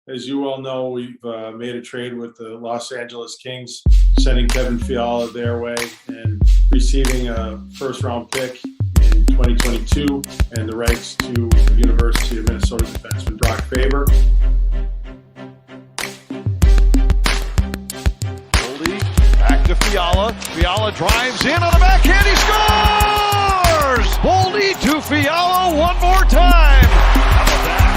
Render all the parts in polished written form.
As you all know, we've made a trade with the Los Angeles Kings, sending Kevin Fiala their way and receiving a first-round pick in 2022 and the rights to the University of Minnesota defenseman Brock Faber. Goldie back to Fiala. Fiala drives in on the backhand. He scores! Goldie to Fiala one more time. How about that?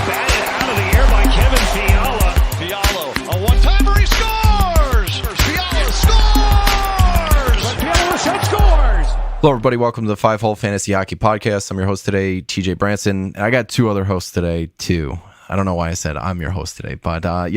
Batted out of the air by Kevin Fiala. Fiala, a one-timer, he scores! Fiala scores! Fiala scores! Hello, everybody. Welcome to the Five Hole Fantasy Hockey Podcast. I'm your host today, TJ Branson. And I got two other hosts today, too. I don't know why I said I'm your host today, but, I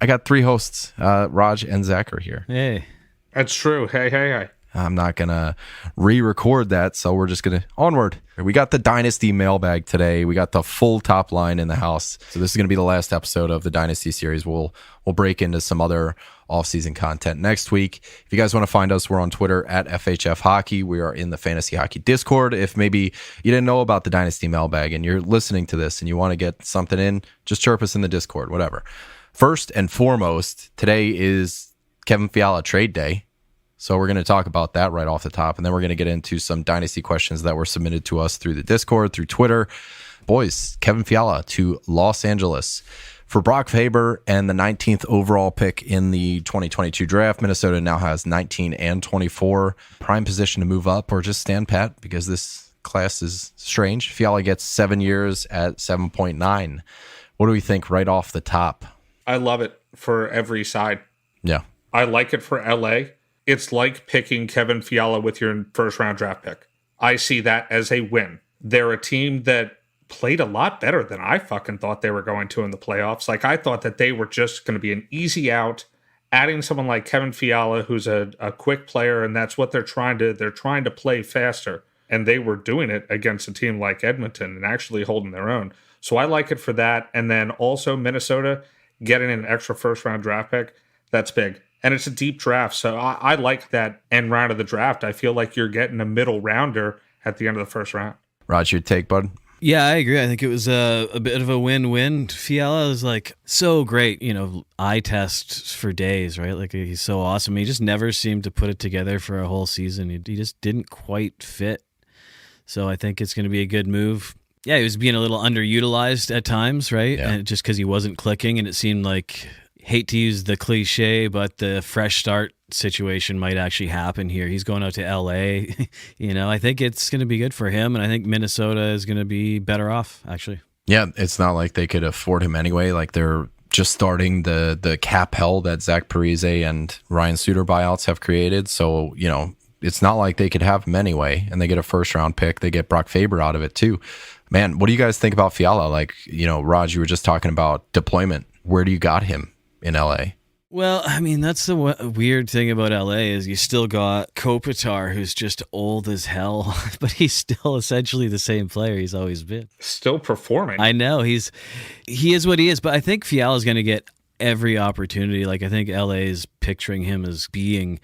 got three hosts. Rog and Zac are here. Hey. That's true. Hey. I'm not going to re-record that, so we're just going to onward. We got the Dynasty Mailbag today. We got the full top line in the house. So this is going to be the last episode of the Dynasty Series. We'll break into some other off-season content next week. If you guys want to find us, we're on Twitter at FHF Hockey. We are in the Fantasy Hockey Discord. If maybe you didn't know about the Dynasty Mailbag and you're listening to this and you want to get something in, just chirp us in the Discord, whatever. First and foremost, today is Kevin Fiala trade day. So we're going to talk about that right off the top, and then we're going to get into some Dynasty questions that were submitted to us through the Discord, through Twitter. Boys, Kevin Fiala to Los Angeles for Brock Faber and the 19th overall pick in the 2022 draft. Minnesota now has 19 and 24. Prime position to move up or just stand pat because this class is strange. Fiala gets 7 years at 7.9. What do we think right off the top? I love it for every side. Yeah. I like it for LA. It's like picking Kevin Fiala with your first round draft pick. I see that as a win. They're a team that played a lot better than I fucking thought they were going to in the playoffs. Like, I thought that they were just going to be an easy out. Adding someone like Kevin Fiala, who's a quick player, and that's what they're trying to play faster. And they were doing it against a team like Edmonton and actually holding their own. So I like it for that. And then also Minnesota getting an extra first round draft pick. That's big. And it's a deep draft, so I like that end round of the draft. I feel like you're getting a middle rounder at the end of the first round. Rog, your take, bud? Yeah, I agree. I think it was a bit of a win-win. Fiala is so great, eye test for days, right? Like, he's so awesome. He just never seemed to put it together for a whole season. He just didn't quite fit. So I think it's going to be a good move. Yeah, he was being a little underutilized at times, right? Yeah. And just because he wasn't clicking, and it seemed like, hate to use the cliche, but the fresh start situation might actually happen here. He's going out to LA. I think it's going to be good for him, and I think Minnesota is going to be better off, actually. Yeah, it's not like they could afford him anyway. Like, they're just starting the cap hell that Zach Parise and Ryan Suter buyouts have created. So, it's not like they could have him anyway, and they get a first-round pick. They get Brock Faber out of it, too. Man, what do you guys think about Fiala? Rog, you were just talking about deployment. Where do you got him in LA? Well, I mean, that's the weird thing about LA is you still got Kopitar, who's just old as hell, but he's still essentially the same player he's always been. Still performing. I know he is what he is, but I think Fiala's going to get every opportunity. Like, I think LA is picturing him as being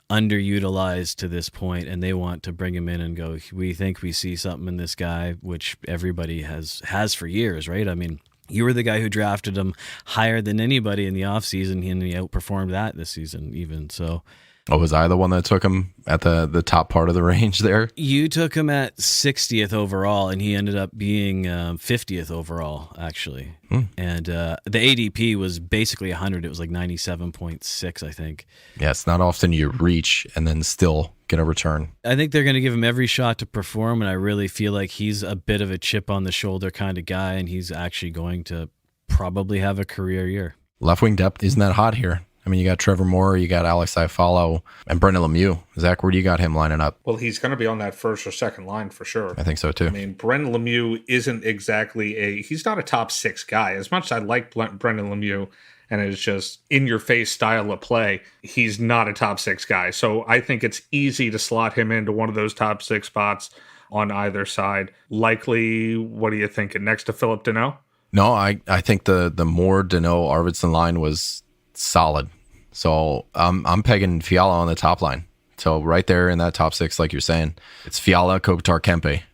underutilized to this point, and they want to bring him in and go, we think we see something in this guy, which everybody has for years, right? I mean, you were the guy who drafted him higher than anybody in the offseason, and he outperformed that this season even. So, was I the one that took him at the top part of the range there? You took him at 60th overall, and he ended up being 50th overall, actually. And the ADP was basically 100. It was like 97.6, I think. Yeah, it's not often you reach and then still get a return. I think they're going to give him every shot to perform, and I really feel like he's a bit of a chip on the shoulder kind of guy, and he's actually going to probably have a career year. Left wing depth isn't that hot here. I mean, you got Trevor Moore, you got Alex Iafallo, and Brendan Lemieux. Zach, where do you got him lining up? Well, he's going to be on that first or second line for sure. I think so, too. I mean, Brendan Lemieux isn't exactly he's not a top six guy. As much as I like Brendan Lemieux, and it's just in-your-face style of play, he's not a top six guy. So I think it's easy to slot him into one of those top six spots on either side. Likely, what are you thinking? Next to Philip Deneau? No, I think the Moore Deneau Arvidsson line was solid. So I'm pegging Fiala on the top line. So right there in that top six, like you're saying, it's Fiala, Kopitar, Kempe.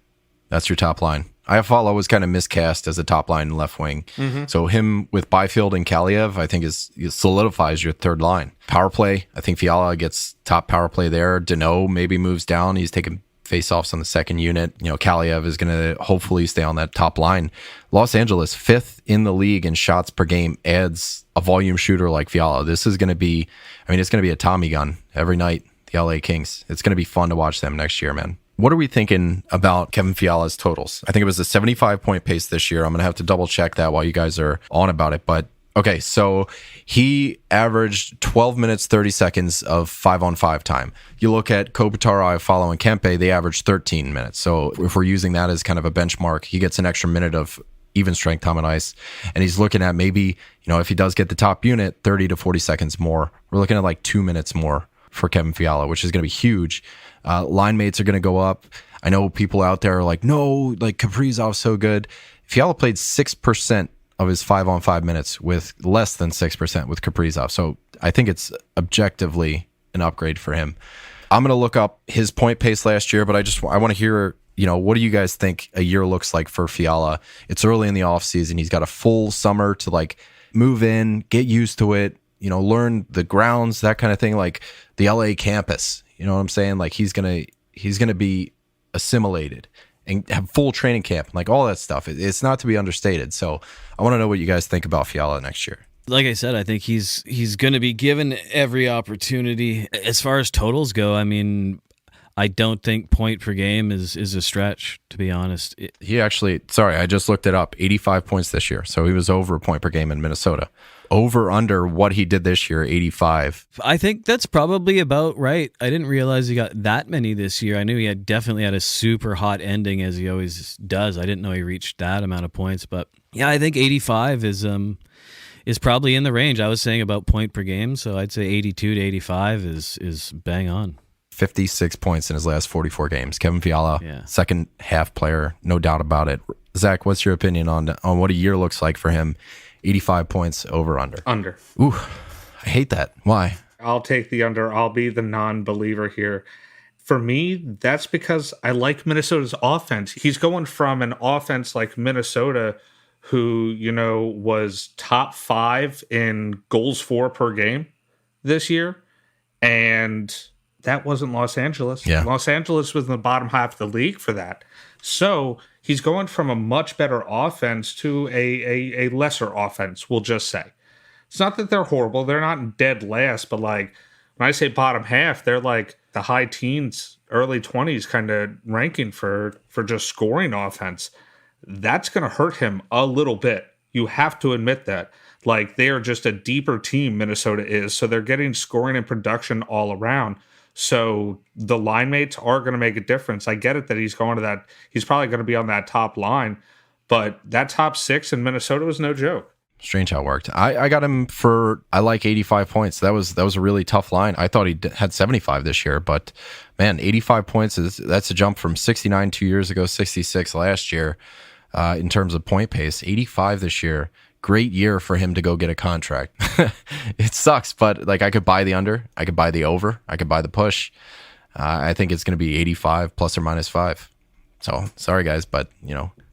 That's your top line. Iafallo was kind of miscast as a top line left wing. So him with Byfield and Kaliev, I think solidifies your third line. Power play, I think Fiala gets top power play there. Deneau maybe moves down. He's taking face-offs on the second unit. Kaliev is going to hopefully stay on that top line. Los Angeles, 5th in the league in shots per game, adds a volume shooter like Fiala. This is going to be, it's going to be a Tommy gun every night, the LA Kings. It's going to be fun to watch them next year, man. What are we thinking about Kevin Fiala's totals? I think it was a 75-point pace this year. I'm going to have to double-check that while you guys are on about it. But, okay, so he averaged 12 minutes, 30 seconds of 5-on-5 time. You look at Kopitar, Iafallo, and Kempe, they averaged 13 minutes. So if we're using that as kind of a benchmark, he gets an extra minute of even strength time on ice. And he's looking at maybe, if he does get the top unit, 30 to 40 seconds more. We're looking at like 2 minutes more for Kevin Fiala, which is going to be huge. Line mates are going to go up. I know people out there are like, no, like Kaprizov's so good. Fiala played 6% of his 5-on-5 minutes with less than 6% with Kaprizov. So I think it's objectively an upgrade for him. I'm going to look up his point pace last year, but I want to hear, what do you guys think a year looks like for Fiala? It's early in the offseason. He's got a full summer to like move in, get used to it, learn the grounds, that kind of thing, like the LA campus. You know what I'm saying? Like he's gonna be assimilated and have full training camp, like all that stuff. It's not to be understated. So I want to know what you guys think about Fiala next year. Like I said, I think he's going to be given every opportunity. As far as totals go, I don't think point per game is a stretch, to be honest. He actually, I just looked it up, 85 points this year. So he was over a point per game in Minnesota. Over under what he did this year, 85. I think that's probably about right. I didn't realize he got that many this year. I knew he definitely had a super hot ending, as he always does. I didn't know he reached that amount of points, but yeah, I think 85 is probably in the range. I was saying about point per game, so I'd say 82 to 85 is bang on. 56 points in his last 44 games. Kevin Fiala, second half player, no doubt about it. Zach, what's your opinion on what a year looks like for him? 85 points, over, under? Under. Ooh, I hate that. Why? I'll take the under. I'll be the non-believer here. For me, that's because I like Minnesota's offense. He's going from an offense like Minnesota, who, was top 5 in goals for per game this year. And that wasn't Los Angeles. Yeah. Los Angeles was in the bottom half of the league for that. So he's going from a much better offense to a lesser offense, we'll just say. It's not that they're horrible. They're not dead last, but like when I say bottom half, they're like the high teens, early 20s kind of ranking for just scoring offense. That's going to hurt him a little bit. You have to admit that. Like they are just a deeper team, Minnesota is. So they're getting scoring and production all around. So the line mates are going to make a difference. I get it that he's going to that. He's probably going to be on that top line, but that top 6 in Minnesota was no joke. Strange how it worked. I got him I like 85 points. That was a really tough line. I thought he had 75 this year, but man, 85 points that's a jump from 69 2 years ago, 66 last year in terms of point pace. 85 this year. Great year for him to go get a contract. It sucks, but like I could buy the under, I could buy the over, I could buy the push. I think it's going to be 85 plus or minus 5. So sorry guys, but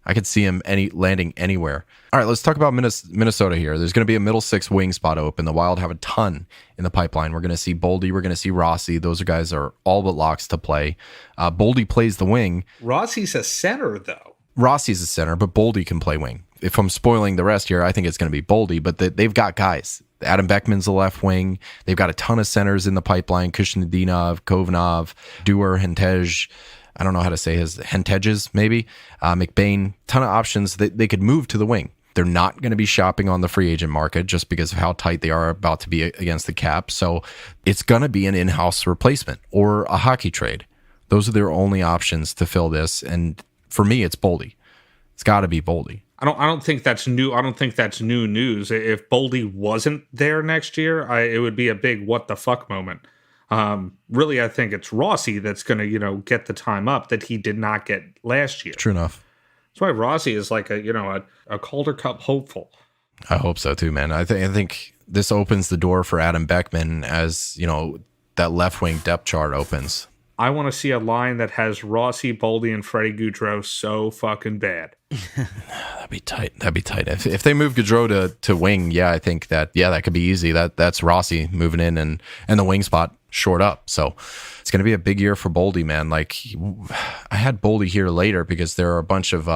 I could see him landing anywhere. All right, let's talk about Minnesota here. There's going to be a middle 6 wing spot open. The Wild have a ton in the pipeline. We're going to see Boldy. We're going to see Rossi. Those guys are all but locks to play. Boldy plays the wing. Rossi's a center, though. Rossi's a center, but Boldy can play wing. If I'm spoiling the rest here, I think it's going to be Boldy, but they've got guys. Adam Beckman's the left wing. They've got a ton of centers in the pipeline. Kushnedinov, Kovanov, Dewar, Hentej. I don't know how to say his Henteges, maybe. McBain, ton of options that they could move to the wing. They're not going to be shopping on the free agent market just because of how tight they are about to be against the cap. So it's going to be an in-house replacement or a hockey trade. Those are their only options to fill this. And for me, it's Boldy. It's got to be Boldy. I don't think that's new. I don't think that's new news. If Boldy wasn't there next year, it would be a big what the fuck moment. Really, I think it's Rossi that's going to, get the time up that he did not get last year. True enough. That's why Rossi is like a Calder Cup hopeful. I hope so too, man. I think this opens the door for Adam Beckman as, that left wing depth chart opens. I want to see a line that has Rossi, Boldy, and Freddie Gaudreau so fucking bad. That'd be tight. If they move Gaudreau to wing, yeah, I think that could be easy. That's Rossi moving in and the wing spot short up. So it's going to be a big year for Boldy, man. Like, I had Boldy here later because there are a bunch of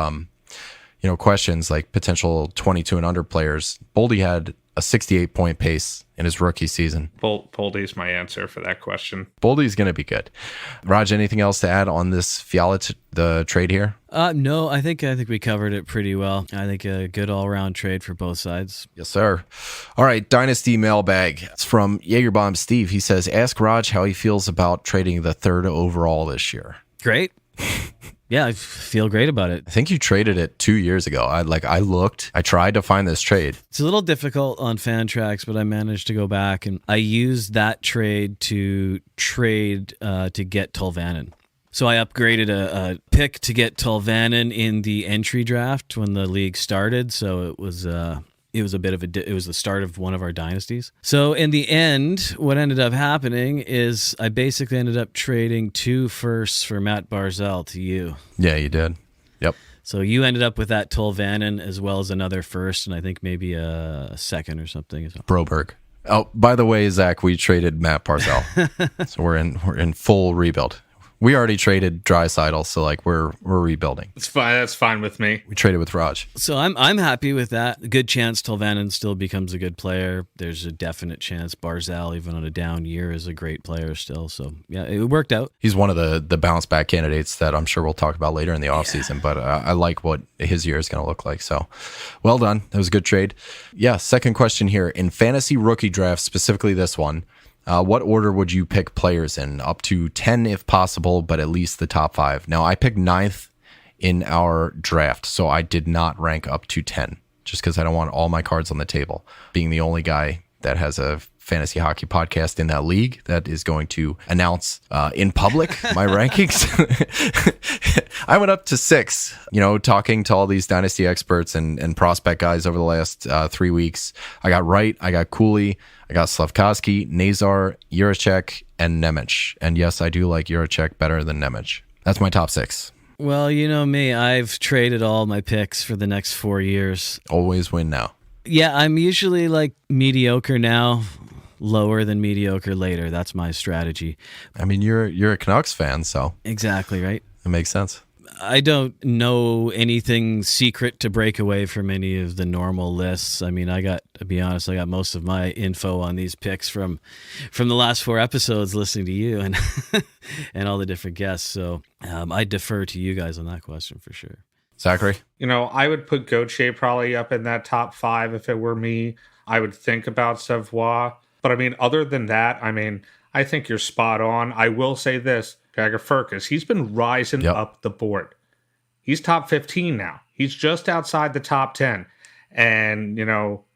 questions like potential 22 and under players. Boldy had a 68-point pace in his rookie season. Boldy's my answer for that question. Boldy's going to be good. Raj, anything else to add on this Fiala the trade here? No, I think we covered it pretty well. I think a good all-around trade for both sides. Yes, sir. All right, Dynasty Mailbag. It's from Jagerbomb Steve. He says, ask Raj how he feels about trading the 3rd overall this year. Great. Yeah, I feel great about it. I think you traded it 2 years ago. I tried to find this trade. It's a little difficult on Fantrax, but I managed to go back and I used that trade to get Tolvanen. So I upgraded a pick to get Tolvanen in the entry draft when the league started. So it was the start of one of our dynasties. So in the end, what ended up happening is I basically ended up trading 2 firsts for Matt Barzal to you. Yeah, you did. Yep. So you ended up with that Tolvanen as well as another first and I think maybe a second or something. Broberg. Oh, by the way, Zach, we traded Matt Barzal. So we're in full rebuild. We already traded Draisaitl, so like we're rebuilding. It's fine. That's fine with me. We traded with Raj. So I'm happy with that. A good chance Tolvanen still becomes a good player. There's a definite chance Barzal, even on a down year, is a great player still. So yeah, it worked out. He's one of the bounce back candidates that I'm sure we'll talk about later in the offseason, but I like what his year is going to look like. So well done. That was a good trade. Yeah, second question here. In fantasy rookie drafts, specifically this one, what order would you pick players in? Up to 10 if possible, but at least the top 5. Now, I picked 9th in our draft, so I did not rank up to 10, just because I don't want all my cards on the table. Being the only guy that has a fantasy hockey podcast in that league that is going to announce in public my rankings. I went up to 6, talking to all these dynasty experts and prospect guys over the last 3 weeks. I got Wright, I got Cooley, I got Slavkovsky, Nazar, Juracek, and Nemec. And yes, I do like Juracek better than Nemec. That's my top 6. Well, you know me, I've traded all my picks for the next 4 years. Always win now. Yeah, I'm usually like mediocre now, lower than mediocre later. That's my strategy. I mean, you're a Canucks fan, so. Exactly, right? It makes sense. I don't know anything secret to break away from any of the normal lists. I mean, to be honest, I got most of my info on these picks from the last 4 episodes listening to you and and all the different guests. So I defer to you guys on that question for sure. Zachary? I would put Gauthier probably up in that top 5 if it were me. I would think about Savoie. But I mean, other than that, I think you're spot on. I will say this. Jagger Firkus, he's been rising up the board. He's top 15 now. He's just outside the top 10. And,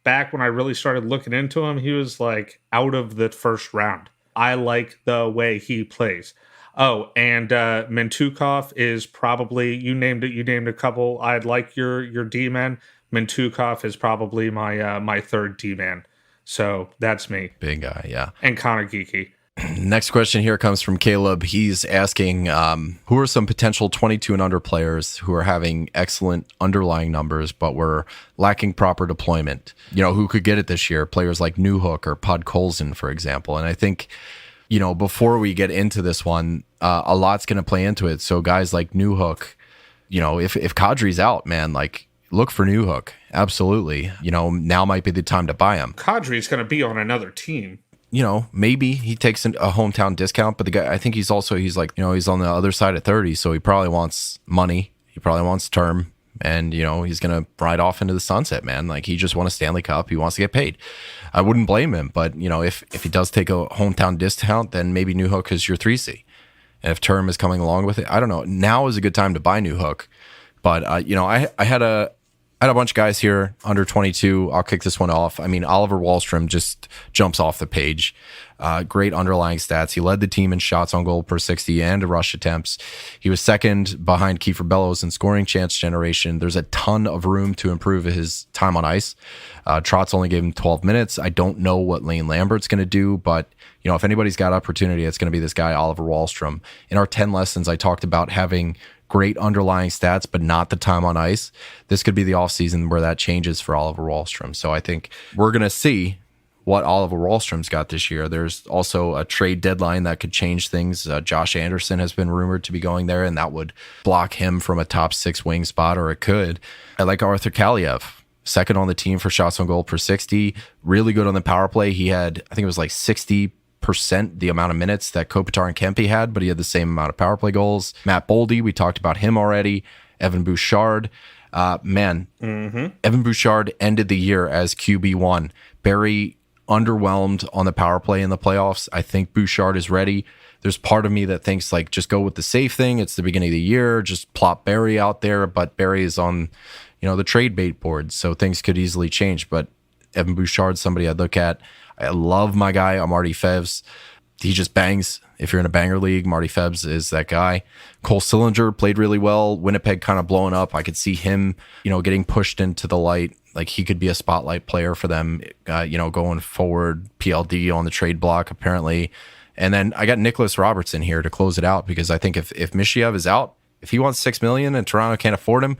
back when I really started looking into him, he was like out of the first round. I like the way he plays. Oh, and Mintukov is probably, you named a couple. I'd like your D-man. Mintukov is probably my third D-man. So that's me. Big guy, yeah. And Connor Geeky. Next question here comes from Caleb. He's asking, who are some potential 22 and under players who are having excellent underlying numbers, but were lacking proper deployment? Who could get it this year? Players like Newhook or Podkolzin, for example. And I think, before we get into this one, a lot's going to play into it. So guys like Newhook, if Kadri's out, man, like, look for Newhook. Absolutely. Now might be the time to buy him. Kadri's going to be on another team. Maybe he takes a hometown discount, but the guy, I think he's on the other side of 30, so he probably wants money. He probably wants term, and, he's going to ride off into the sunset, man. Like, he just won a Stanley Cup. He wants to get paid. I wouldn't blame him, but, if he does take a hometown discount, then maybe Newhook is your 3C. And if term is coming along with it, I don't know. Now is a good time to buy Newhook. But, I had a I had a bunch of guys here under 22. I'll kick this one off. I mean, Oliver Wahlstrom just jumps off the page. Great underlying stats. He led the team in shots on goal per 60 and rush attempts. He was second behind Kiefer Bellows in scoring chance generation. There's a ton of room to improve his time on ice. Trotz only gave him 12 minutes. I don't know what Lane Lambert's going to do, but if anybody's got opportunity, it's going to be this guy, Oliver Wahlstrom. In our 10 lessons, I talked about having great underlying stats, but not the time on ice. This could be the offseason where that changes for Oliver Wahlstrom. So I think we're going to see what Oliver Wahlstrom's got this year. There's also a trade deadline that could change things. Josh Anderson has been rumored to be going there, and that would block him from a top 6 wing spot, or it could. I like Arthur Kaliev, second on the team for shots on goal per 60, really good on the power play. He had, I think it was like 60% the amount of minutes that Kopitar and Kempe had, but he had the same amount of power play goals. Matt Boldy, we talked about him already. Evan Bouchard, Evan Bouchard ended the year as QB1. Barry underwhelmed on the power play in the playoffs. I think Bouchard is ready. There's part of me that thinks like just go with the safe thing. It's the beginning of the year. Just plop Barry out there, but Barry is on, the trade bait board, so things could easily change. But Evan Bouchard's somebody I'd look at. I love my guy, Marty Febs. He just bangs. If you're in a banger league, Marty Febs is that guy. Cole Sillinger played really well. Winnipeg kind of blowing up. I could see him, getting pushed into the light. Like he could be a spotlight player for them, going forward. PLD on the trade block, apparently. And then I got Nicholas Robertson here to close it out, because I think if Mishiev is out, if he wants $6 million and Toronto can't afford him,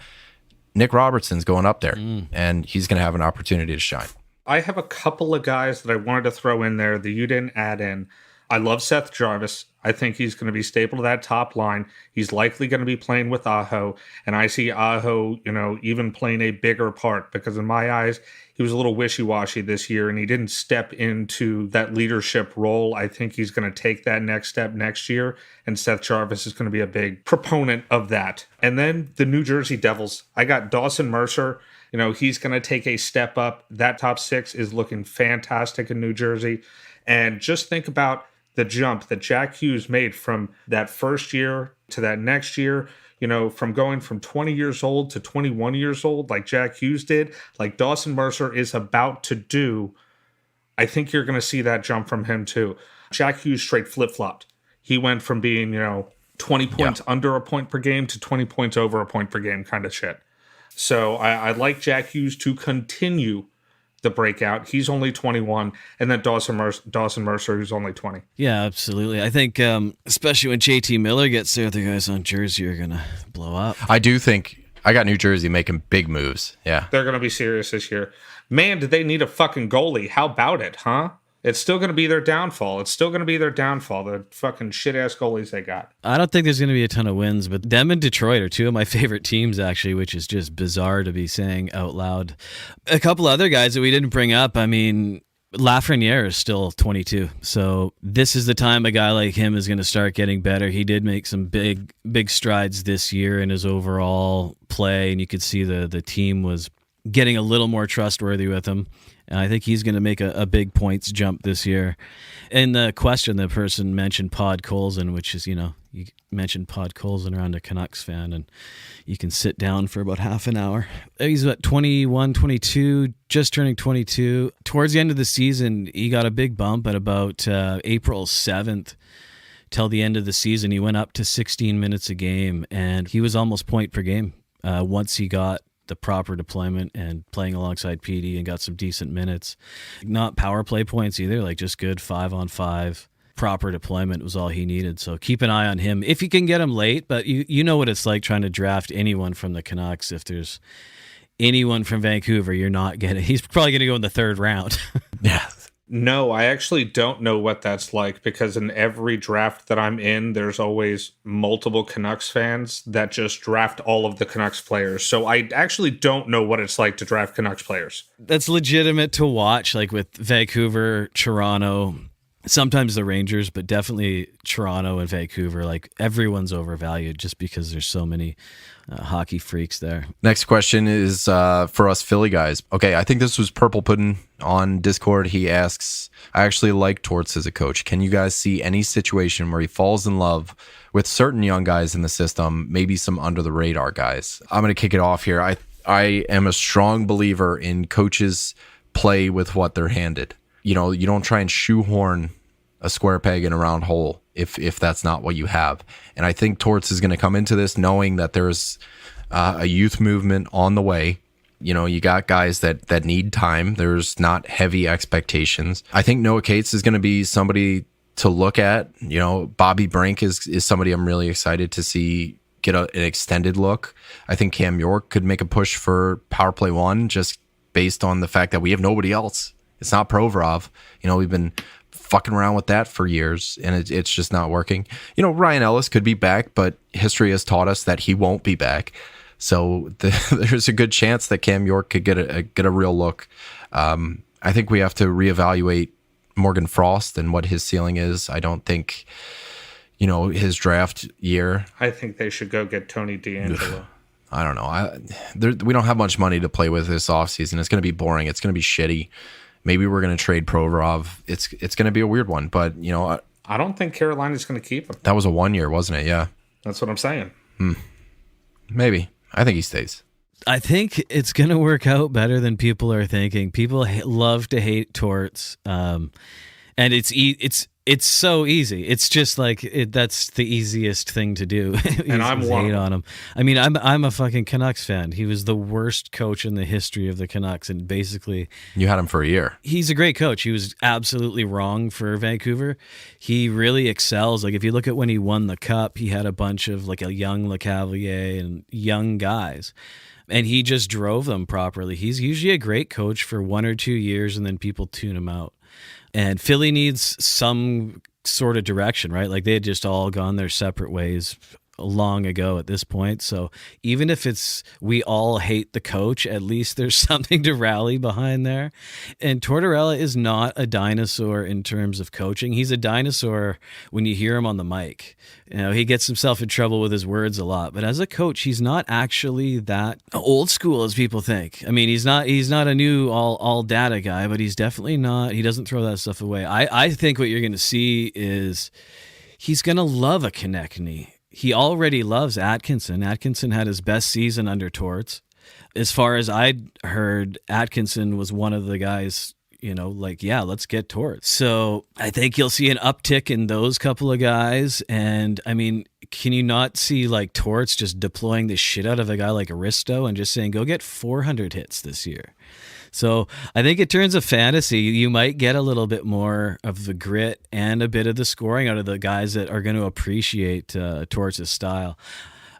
Nick Robertson's going up there, and he's going to have an opportunity to shine. I have a couple of guys that I wanted to throw in there that you didn't add in. I love Seth Jarvis. I think he's going to be staple to that top line. He's likely going to be playing with Aho, and I see Aho, even playing a bigger part, because in my eyes, he was a little wishy-washy this year, and he didn't step into that leadership role. I think he's going to take that next step next year, and Seth Jarvis is going to be a big proponent of that. And then the New Jersey Devils. I got Dawson Mercer. He's going to take a step up. That top 6 is looking fantastic in New Jersey. And just think about the jump that Jack Hughes made from that first year to that next year, from going from 20 years old to 21 years old, like Jack Hughes did, like Dawson Mercer is about to do. I think you're going to see that jump from him too. Jack Hughes straight flip-flopped. He went from being, 20 points under a point per game to 20 points over a point per game kind of shit. So I like Jack Hughes to continue the breakout. He's only 21, and then Dawson Mercer, who's only 20. Yeah, absolutely. I think, especially when JT Miller gets there, the guys on Jersey are going to blow up. I do think I got New Jersey making big moves. Yeah. They're going to be serious this year. Man, did they need a fucking goalie? How about it, huh? It's still going to be their downfall. The fucking shit-ass goalies they got. I don't think there's going to be a ton of wins, but them and Detroit are two of my favorite teams, actually, which is just bizarre to be saying out loud. A couple other guys that we didn't bring up, Lafreniere is still 22, so this is the time a guy like him is going to start getting better. He did make some big strides this year in his overall play, and you could see the team was getting a little more trustworthy with him. And I think he's going to make a big points jump this year. In the question, the person mentioned Pod Colson, which is, you mentioned Pod Colson around a Canucks fan, and you can sit down for about half an hour. He's about 21, 22, just turning 22. Towards the end of the season, he got a big bump at about April 7th. Till the end of the season, he went up to 16 minutes a game, and he was almost point per game once he got the proper deployment and playing alongside PD and got some decent minutes. Not power play points either, like just good 5-on-5 proper deployment was all he needed. So keep an eye on him if you can get him late, but you know what it's like trying to draft anyone from the Canucks. If there's anyone from Vancouver, you're not getting. He's probably going to go in the 3rd round. Yeah. No, I actually don't know what that's like, because in every draft that I'm in, there's always multiple Canucks fans that just draft all of the Canucks players. So I actually don't know what it's like to draft Canucks players. That's legitimate to watch, like with Vancouver, Toronto, sometimes the Rangers, but definitely Toronto and Vancouver. Like everyone's overvalued just because there's so many hockey freaks there. Next question is for us Philly guys. Okay, I think this was Purple Puddin' on Discord. He asks, I actually like Torts as a coach. Can you guys see any situation where he falls in love with certain young guys in the system, maybe some under the radar guys? I'm going to kick it off here. I am a strong believer in coaches play with what they're handed. You know, you don't try and shoehorn a square peg in a round hole if that's not what you have. And I think Torts is going to come into this knowing that there's a youth movement on the way. You know, you got guys that need time. There's not heavy expectations. I think Noah Cates is going to be somebody to look at. You know, Bobby Brink is somebody I'm really excited to see get an extended look. I think Cam York could make a push for power play one just based on the fact that we have nobody else. It's not Provorov. You know, we've been fucking around with that for years, and it's just not working. You know, Ryan Ellis could be back, but history has taught us that he won't be back. So there's a good chance that Cam York could get a real look. I think we have to reevaluate Morgan Frost and what his ceiling is. I don't think, you know, his draft year. I think they should go get Tony DeAngelo. I don't know. We don't have much money to play with this offseason. It's going to be boring. It's going to be shitty. Maybe we're going to trade Provorov. It's going to be a weird one, but you know, I don't think Carolina's going to keep him. That was a 1 year, wasn't it? Yeah, that's what I'm saying. Maybe. I think he stays. I think it's going to work out better than people are thinking. People love to hate Torts, and it's so easy. It's just like that's the easiest thing to do. And I'm one. Hate on him. I mean, I'm a fucking Canucks fan. He was the worst coach in the history of the Canucks, and basically, you had him for a year. He's a great coach. He was absolutely wrong for Vancouver. He really excels. Like if you look at when he won the Cup, he had a bunch of like a young LeCavalier and young guys. And he just drove them properly. He's usually a great coach for 1 or 2 years, and then people tune him out. And Philly needs some sort of direction, right? Like they had just all gone their separate ways long ago at this point. So even if it's we all hate the coach, at least there's something to rally behind there. And Tortorella is not a dinosaur in terms of coaching. He's a dinosaur when you hear him on the mic. You know, he gets himself in trouble with his words a lot, but as a coach, he's not actually that old school as people think. I mean, he's not a new all data guy, but he's definitely not. He doesn't throw that stuff away. I think what you're going to see is he's going to love a Konechny. He already loves Atkinson. Atkinson had his best season under Torts. As far as I'd heard, Atkinson was one of the guys, you know, like, yeah, let's get Torts. So I think you'll see an uptick in those couple of guys. And I mean, can you not see like Torts just deploying the shit out of a guy like Aristo and just saying, go get 400 hits this year? So I think in terms of fantasy, you might get a little bit more of the grit and a bit of the scoring out of the guys that are going to appreciate Torts' style.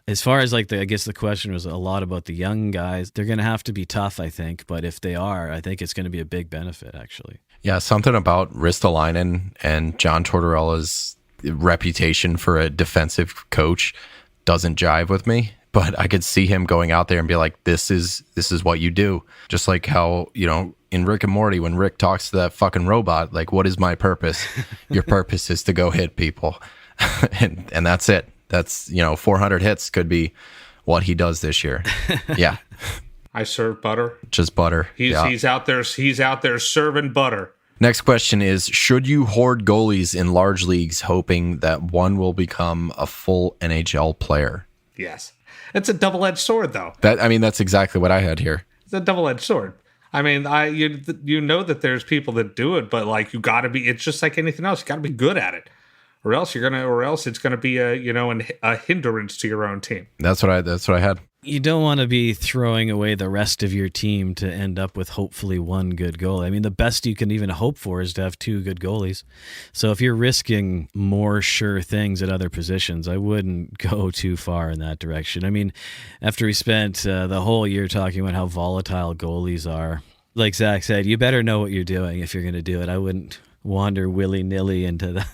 As far as like I guess the question was a lot about the young guys. They're going to have to be tough, I think. But if they are, I think it's going to be a big benefit, actually. Yeah, something about Ristolainen and John Tortorella's reputation for a defensive coach doesn't jive with me. But I could see him going out there and be like, this is what you do. Just like how, you know, in Rick and Morty, when Rick talks to that fucking robot, like, what is my purpose? Your purpose is to go hit people. and that's it. That's, you know, 400 hits could be what he does this year. Yeah. I serve butter. Just butter. He's out there serving butter. Next question is, should you hoard goalies in large leagues hoping that one will become a full NHL player? Yes. It's a double-edged sword, though. That's exactly what I had here. It's a double-edged sword. I mean, you know that there's people that do it, but like you got to be. It's just like anything else. You got to be good at it, or else it's gonna be a hindrance to your own team. That's what I had. You don't want to be throwing away the rest of your team to end up with hopefully one good goalie. I mean, the best you can even hope for is to have 2 good goalies. So if you're risking more sure things at other positions, I wouldn't go too far in that direction. I mean, after we spent the whole year talking about how volatile goalies are, like Zach said, you better know what you're doing if you're going to do it. I wouldn't wander willy-nilly into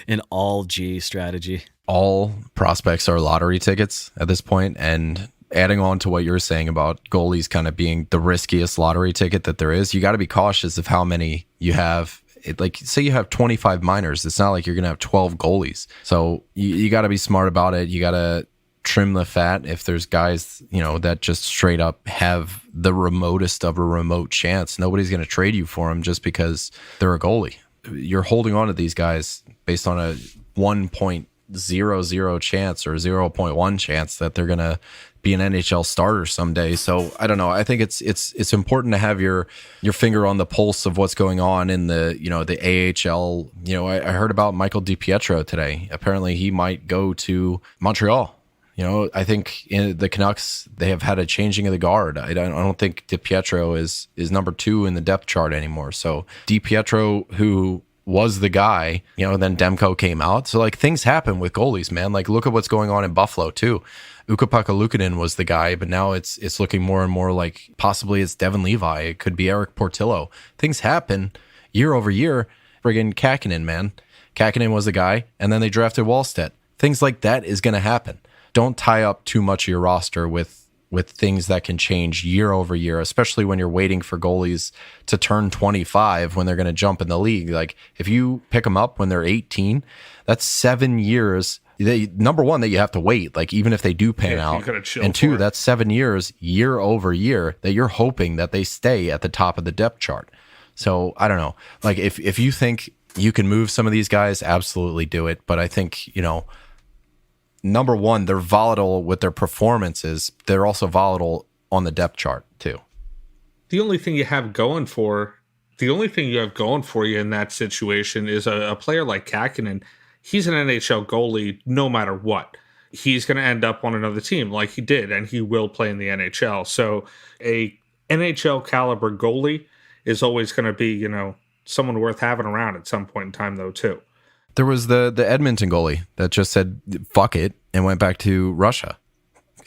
an all-G strategy. All prospects are lottery tickets at this point, and adding on to what you were saying about goalies kind of being the riskiest lottery ticket that there is, you got to be cautious of how many you have. Like, say you have 25 minors, it's not like you're going to have 12 goalies. So you got to be smart about it. You got to trim the fat if there's guys, you know, that just straight up have the remotest of a remote chance. Nobody's going to trade you for them just because they're a goalie. You're holding on to these guys based on a 1.00 chance or 0.1 chance that they're going to be an NHL starter someday. So I don't know. I think it's important to have your finger on the pulse of what's going on in the AHL. I heard about Michael DiPietro today. Apparently he might go to Montreal. I think in the Canucks, they have had a changing of the guard. I don't think DiPietro is number 2 in the depth chart anymore. So DiPietro, who was the guy, then Demko came out. So like things happen with goalies, man. Like look at what's going on in Buffalo too. Ukko-Pekka Luukkonen was the guy, but now it's looking more and more like possibly it's Devin Levi. It could be Eric Portillo. Things happen year over year. Friggin' Kähkönen, man. Kähkönen was the guy, and then they drafted Wallstedt. Things like that is going to happen. Don't tie up too much of your roster with things that can change year over year, especially when you're waiting for goalies to turn 25 when they're going to jump in the league. Like if you pick them up when they're 18, that's 7 years. Number one, that you have to wait, like even if they do pan out, and 2, that's 7 years year over year that you're hoping that they stay at the top of the depth chart. So I don't know, like if you think you can move some of these guys, absolutely do it. But I think, number one, they're volatile with their performances. They're also volatile on the depth chart too. The only thing you have going for you in that situation is a player like Kähkönen. He's an NHL goalie no matter what. He's going to end up on another team like he did, and he will play in the NHL. So a NHL caliber goalie is always going to be, someone worth having around at some point in time, though, too. There was the Edmonton goalie that just said, fuck it, and went back to Russia.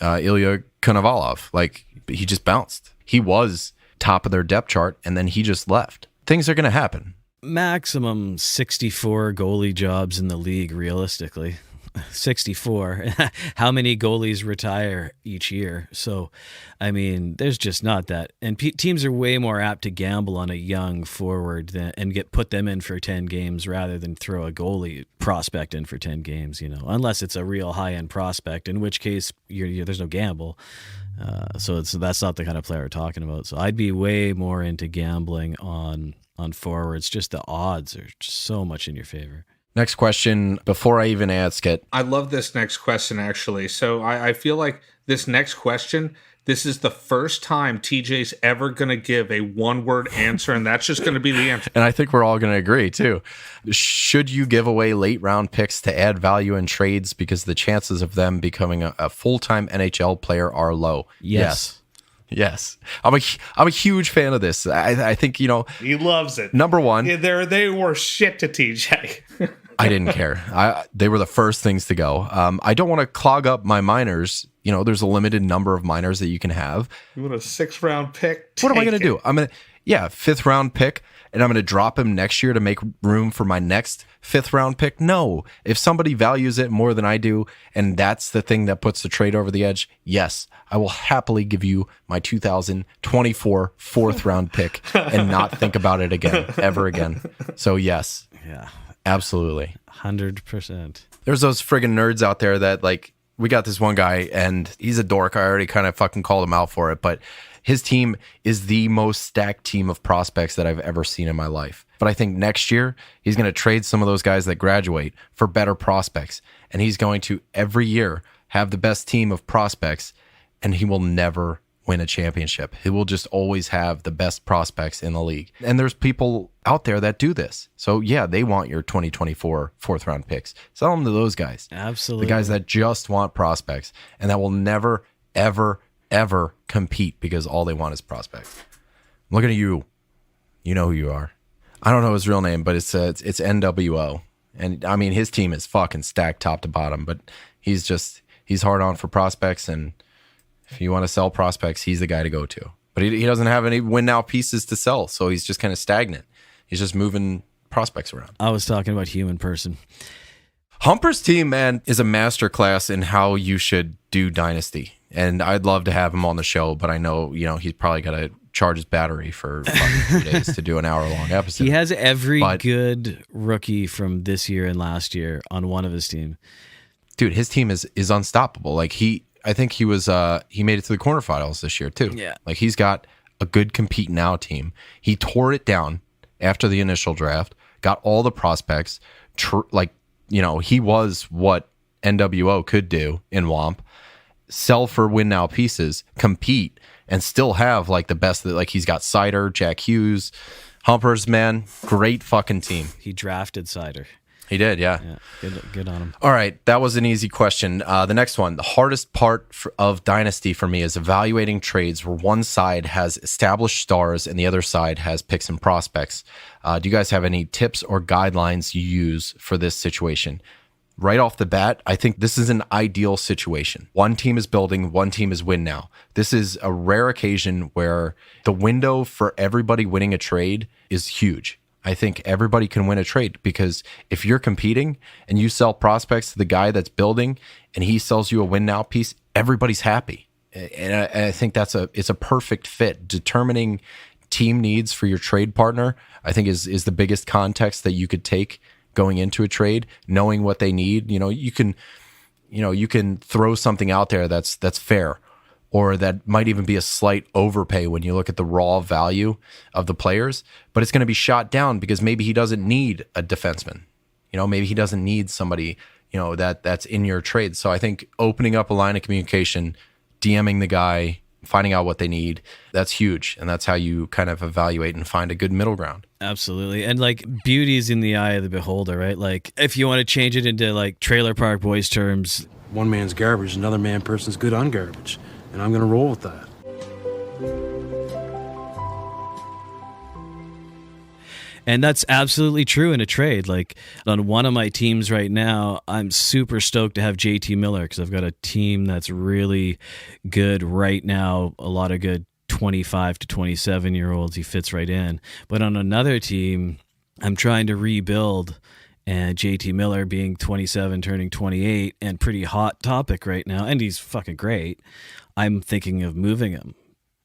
Ilya Konovalov. Like, he just bounced. He was top of their depth chart, and then he just left. Things are going to happen. Maximum 64 goalie jobs in the league, realistically. 64. How many goalies retire each year? So, I mean, there's just not that. And teams are way more apt to gamble on a young forward and put them in for 10 games rather than throw a goalie prospect in for 10 games, unless it's a real high-end prospect, in which case there's no gamble. So that's not the kind of player we're talking about. So I'd be way more into gambling on forwards. Just the odds are just so much in your favor. Next question, before I even ask it. I love this next question, actually. So I feel like this next question, this is the first time TJ's ever going to give a one-word answer, and that's just going to be the answer. And I think we're all going to agree, too. Should you give away late-round picks to add value in trades because the chances of them becoming a full-time NHL player are low? Yes. Yes. I'm a huge fan of this. I think, he loves it. Number one. Yeah, they were shit to TJ. I didn't care. They were the first things to go. I don't want to clog up my minors. There's a limited number of minors that you can have. You want a 6th-round pick? What am I going to do? I'm going to, 5th-round pick, and I'm going to drop him next year to make room for my next 5th-round pick? No. If somebody values it more than I do, and that's the thing that puts the trade over the edge, yes, I will happily give you my 2024 4th-round pick and not think about it again, ever again. So, yes. Yeah. Absolutely. 100%. There's those friggin' nerds out there that, like, we got this one guy, and he's a dork. I already kind of fucking called him out for it, but his team is the most stacked team of prospects that I've ever seen in my life. But I think next year, he's going to trade some of those guys that graduate for better prospects, and he's going to, every year, have the best team of prospects, and he will never win a championship. He will just always have the best prospects in the league. And there's people out there that do this. So yeah, they want your 2024 4th-round picks. Sell them to those guys. Absolutely. The guys that just want prospects and that will never, ever, ever compete because all they want is prospects. I'm looking at you. You know who you are. I don't know his real name, but it's NWO. And I mean, his team is fucking stacked top to bottom, but he's hard on for prospects, and if you want to sell prospects, he's the guy to go to. But he doesn't have any win-now pieces to sell, so he's just kind of stagnant. He's just moving prospects around. I was talking about human person. Humper's team, man, is a masterclass in how you should do Dynasty. And I'd love to have him on the show, but I know, he's probably got to charge his battery for fucking 3 days to do an hour-long episode. He has every good rookie from this year and last year on one of his team. Dude, his team is unstoppable. Like, I think he made it to the quarterfinals this year too. Yeah. Like, he's got a good compete now team. He tore it down after the initial draft, got all the prospects. He was what NWO could do in WOMP. sell for win now pieces, compete, and still have like the best. Like he's got Sider, Jack Hughes, Humpers, man, great fucking team. He drafted Sider. He did, yeah. Good on him. All right, that was an easy question. The next one, the hardest part of Dynasty for me is evaluating trades where one side has established stars and the other side has picks and prospects. Do you guys have any tips or guidelines you use for this situation? Right off the bat, I think this is an ideal situation. One team is building, one team is win now. This is a rare occasion where the window for everybody winning a trade is huge. I think everybody can win a trade because if you're competing and you sell prospects to the guy that's building and he sells you a win now piece, everybody's happy. And I think it's a perfect fit. Determining team needs for your trade partner, I think is the biggest context that you could take going into a trade, knowing what they need. You can throw something out there that's fair, or that might even be a slight overpay when you look at the raw value of the players, but it's going to be shot down because maybe he doesn't need a defenseman. Maybe he doesn't need somebody, that's in your trade. So I think opening up a line of communication, DMing the guy, finding out what they need, that's huge. And that's how you kind of evaluate and find a good middle ground. Absolutely. And like beauty's in the eye of the beholder, right? Like if you want to change it into like Trailer Park Boys terms, one man's garbage, another person's good on garbage. And I'm going to roll with that. and that's absolutely true in a trade. Like on one of my teams right now, I'm super stoked to have JT Miller because I've got a team that's really good right now, a lot of good 25 to 27-year-olds. He fits right in. But on another team, I'm trying to rebuild, and JT Miller being 27, turning 28, and pretty hot topic right now, and he's fucking great. I'm thinking of moving him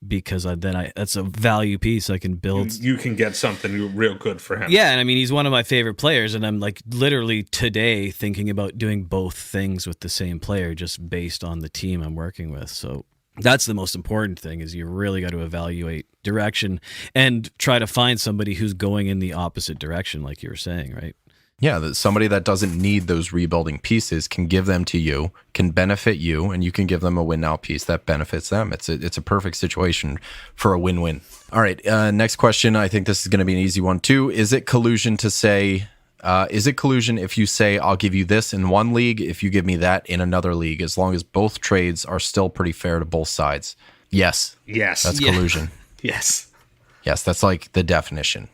because that's a value piece I can build. You can get something real good for him. Yeah, and I mean, he's one of my favorite players, and I'm like literally today thinking about doing both things with the same player just based on the team I'm working with. So that's the most important thing, is you really got to evaluate direction and try to find somebody who's going in the opposite direction, like you were saying, right? Yeah, somebody that doesn't need those rebuilding pieces can give them to you, can benefit you, and you can give them a win now piece that benefits them. It's a perfect situation for a win-win. All right, next question. I think this is going to be an easy one too. Is it collusion to say? Is it collusion if you say I'll give you this in one league if you give me that in another league, as long as both trades are still pretty fair to both sides? Yes. Yes. That's collusion. Yes. Yes, that's like the definition.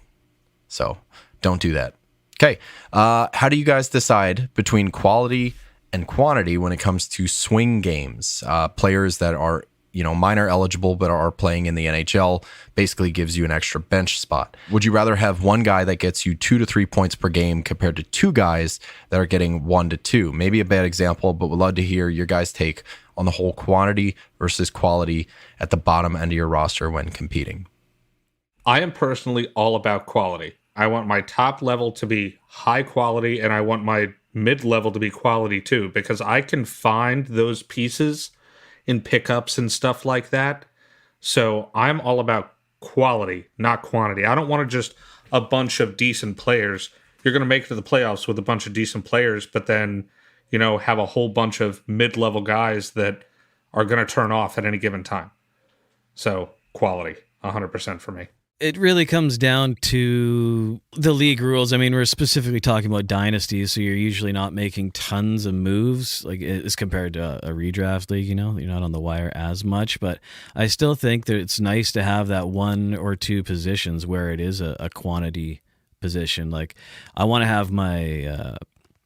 So don't do that. Okay, how do you guys decide between quality and quantity when it comes to swing games? Players that are, minor eligible but are playing in the NHL basically gives you an extra bench spot. Would you rather have one guy that gets you 2 to 3 points per game compared to two guys that are getting 1 to 2? Maybe a bad example, but would love to hear your guys' take on the whole quantity versus quality at the bottom end of your roster when competing. I am personally all about quality. I want my top level to be high quality, and I want my mid level to be quality too, because I can find those pieces in pickups and stuff like that. So I'm all about quality, not quantity. I don't want just a bunch of decent players. You're going to make it to the playoffs with a bunch of decent players, but then, have a whole bunch of mid level guys that are going to turn off at any given time. So quality, 100% for me. It really comes down to the league rules. I mean, we're specifically talking about dynasties, so you're usually not making tons of moves, like as compared to a redraft league, you're not on the wire as much. But I still think that it's nice to have that 1 or 2 positions where it is a quantity position. Like I want to have my